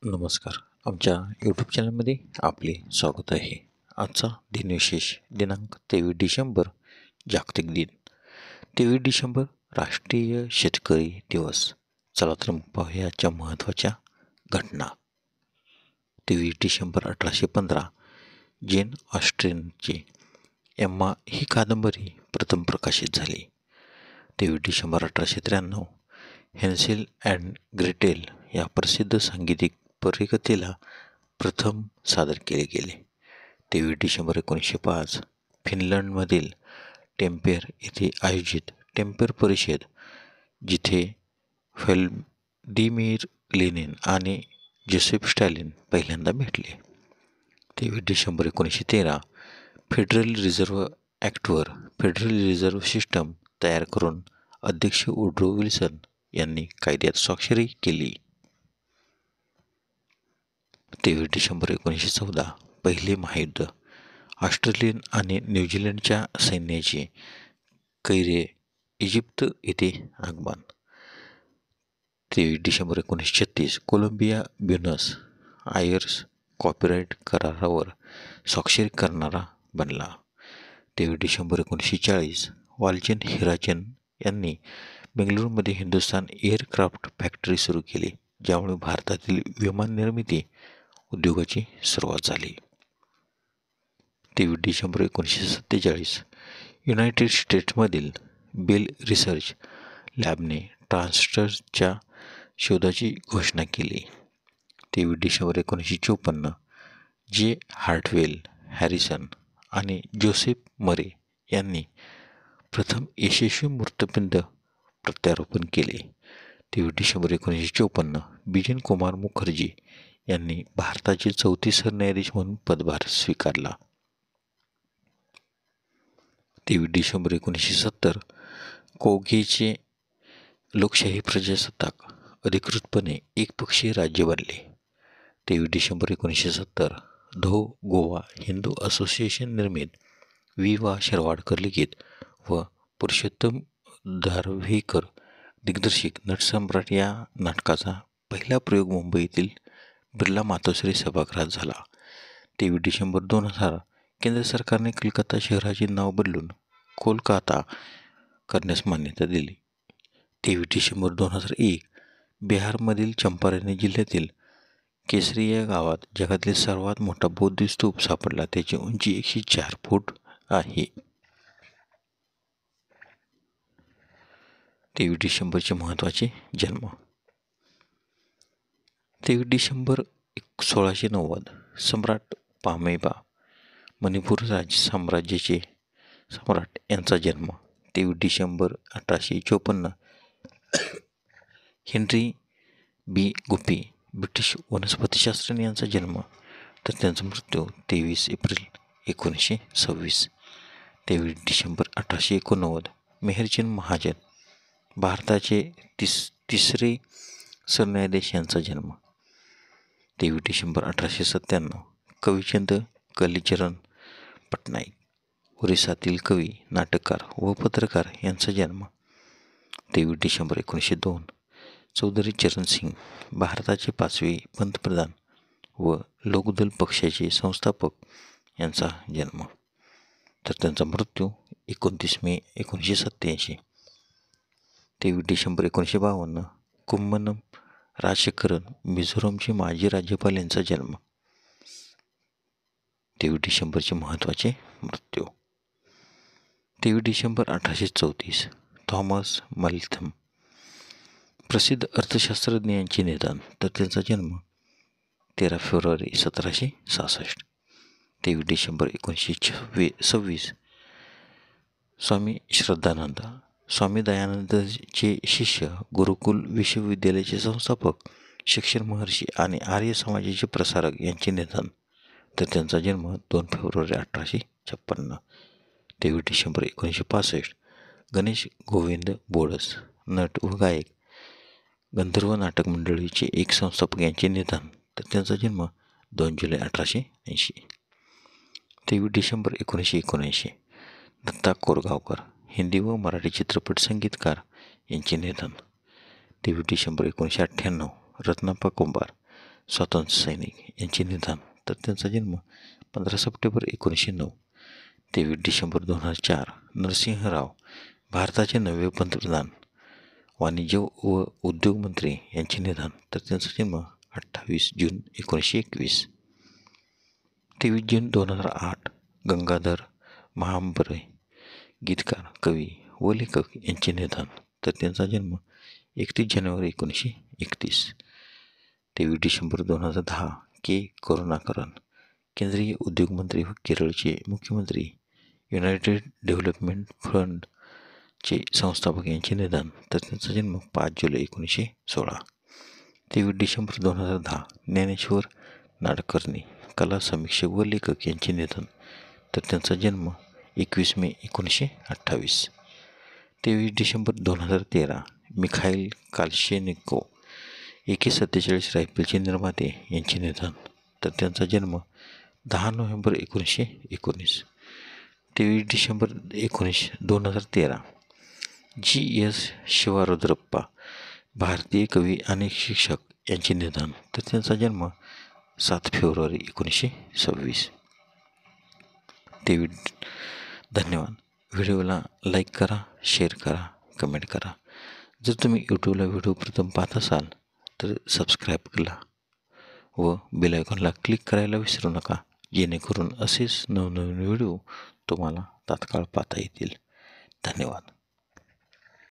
नमस्कार. आमच्या यूट्यूब चॅनलमध्ये आपले स्वागत आहे. आजचा दिनविशेष दिनांक 23 डिसेंबर जागतिक दिन. 23 डिसेंबर राष्ट्रीय शेतकरी दिवस. चला तर मग पाहूया आजच्या महत्त्वाच्या घटना. 23 डिसेंबर 1815 जेन ऑस्टेनची एम्मा ही कादंबरी प्रथम प्रकाशित झाली. 23 डिसेंबर 1893 हेन्सेल अँड ग्रेटेल या प्रसिद्ध सांगीतिक परीकथेला प्रथम सादर केले गेले. 23 डिसेंबर 1905 फिनलंडमधील टेम्पेर येथे आयोजित टेम्पेर परिषद, जिथे व्लादिमीर लेनिन आणि जोसेफ स्टॅलिन पहिल्यांदा भेटले. 23 डिसेंबर 1913 फेडरल रिझर्व्ह ॲक्टवर फेडरल रिझर्व्ह सिस्टम तयार करून अध्यक्ष वुड्रो विल्सन यांनी कायद्यात स्वाक्षरी केली. 23 डिसेंबर 1914 पहिले महायुद्ध. ऑस्ट्रेलियन आणि न्यूझीलंडच्या सैन्याचे कैरे इजिप्त येथे आगमन. 23 December 1936 Colombia Buenos Aires copyright करारावर स्वाक्षरी करणारा बनला. 23 डिसेंबर 1940 वालचंद हिराचंद यांनी बेंगळुरूमध्ये हिंदुस्तान एअरक्राफ्ट फॅक्टरी सुरू केली, ज्यामुळे भारतातील विमान निर्मिती उद्योगाची सुरुवात झाली. 23 डिसेंबर 1947 युनायटेड स्टेट्समधील बेल रिसर्च लॅबने ट्रान्झिस्टरच्या शोधाची घोषणा केली. 23 डिसेंबर 1954 जे हार्टवेल हॅरिसन आणि जोसेफ मरे यांनी प्रथम यशस्वी मूर्तपिंड प्रत्यारोपण केले. 23 डिसेंबर 1954 बिजन कुमार मुखर्जी यांनी भारताचे 34 सरन्यायाधीश म्हणून पदभार स्वीकारला. 23 डिसेंबर 1970 कोंगोचे लोकशाही प्रजासत्ताक अधिकृतपणे एकपक्षीय राज्य बनले. 23 डिसेंबर 1970 धो गोवा हिंदू असोसिएशन निर्मित वि. वा. शिरवाडकर लिखित व पुरुषोत्तम धारव्हेकर दिग्दर्शित नटसम्राट या नाटकाचा पहिला प्रयोग मुंबईतील बिर्ला मातोश्री सभागृहात झाला. 23 डिसेंबर 2000 केंद्र सरकारने कलकत्ता शहराचे नाव बदलून कोलकाता करण्यास मान्यता दिली. 23 डिसेंबर 2001 बिहारमधील चंपारणी जिल्ह्यातील केसरी या गावात जगातील सर्वात मोठा बौद्ध स्तूप सापडला. त्याची उंची 104 फूट आहे. 23 डिसेंबरचे महत्त्वाचे जन्म. 23 डिसेंबर 1690 सम्राट पामेबा मणिपूर साम्राज्याचे सम्राट यांचा जन्म. 23 डिसेंबर 1854 हेनरी बी. गुपी ब्रिटिश वनस्पतिशास्त्रज्ञ यांचा जन्म, तर त्यांचा मृत्यू 23 एप्रिल 1926. 23 डिसेंबर 1889 मेहरचंद महाजन भारताचे तिसरे सरन्यायाधीश यांचा जन्म. 23 डिसेंबर 1897 कविचंद कालीचरण पटनाईक ओरिसातील कवी, नाटककार व पत्रकार यांचा जन्म. 23 डिसेंबर 1902 चौधरी चरण सिंग भारताचे 5वे पंतप्रधान व लोकदल पक्षाचे संस्थापक यांचा जन्म, तर त्यांचा मृत्यू 29 मे 1987. 23 डिसेंबर 1952 कुम्मनम राजशेखरन मिझोरमचे माजी राज्यपाल यांचा जन्म. 23 डिसेंबरचे महत्त्वाचे मृत्यू. 23 डिसेंबर 1834 थॉमस मॅल्थम प्रसिद्ध अर्थशास्त्रज्ञ यांचे निधन, तर त्यांचा जन्म 13 फेब्रुवारी 1766. 23 डिसेंबर 1926 स्वामी श्रद्धानंद स्वामी दयानंदचे शिष्य, गुरुकुल विश्वविद्यालयाचे संस्थापक, शिक्षण महर्षी आणि आर्य समाजाचे प्रसारक यांचे निधन, तर त्यांचा जन्म 2 फेब्रुवारी 1856. 23 डिसेंबर 1965 गणेश गोविंद बोडस नट व गायक, गंधर्व नाटक मंडळीचे एक संस्थापक यांचे निधन, तर त्यांचा जन्म 2 जुलै 1880. 23 डिसेंबर 1979 दत्ता कोरगावकर हिंदी व मराठी चित्रपट संगीतकार यांचे निधन. 23 डिसेंबर 1998 रत्नाप्पा कुंभार स्वातंत्र्य सैनिक यांचे निधन, तर त्यांचा जन्म 15 सप्टेंबर 1909. 23 डिसेंबर 2004 नरसिंहराव, भारताचे 9वे पंतप्रधान, वाणिज्य व उद्योग मंत्री यांचे निधन, तर त्यांचा जन्म 28 जून 1921. 23 जून 2008 गंगाधर महांबरे, गीतकार, कवी व लेखक यांचे निधन, तर त्यांचा जन्म 31 जानेवारी 1931. 23 डिसेंबर 2010 के. करुणाकरन, केंद्रीय उद्योग मंत्री व केरळचे मुख्यमंत्री, युनायटेड डेव्हलपमेंट फंडचे संस्थापक यांचे निधन, तर त्यांचा जन्म 5 जुलै 1916. 23 डिसेंबर 2010 ज्ञानेश्वर नाडकर्णी, कला समीक्षक व लेखक यांचे निधन, तर त्यांचा जन्म 21 मे 1928. 23 डिसेंबर 2013 मिखाईल कालशेनिकोव, AK-47 रायफलचे निर्माते यांचे निधन, तर त्यांचा जन्म 10 नोव्हेंबर 1919. 23 डिसेंबर 2013 GS शिवारुद्रप्पा, भारतीय कवी आणि शिक्षक यांचे निधन, तर त्यांचा जन्म 7 फेब्रुवारी 1926. धन्यवाद. व्हिडिओला लाईक करा, शेअर करा, कमेंट करा. जर तुम्ही यूट्यूबला व्हिडिओ प्रथम पाहत असाल तर सबस्क्राईब करा व बेल आयकॉनला क्लिक करायला विसरू नका, जेणेकरून असेच नवनवीन व्हिडिओ तुम्हाला तात्काळ पाहता येतील. धन्यवाद.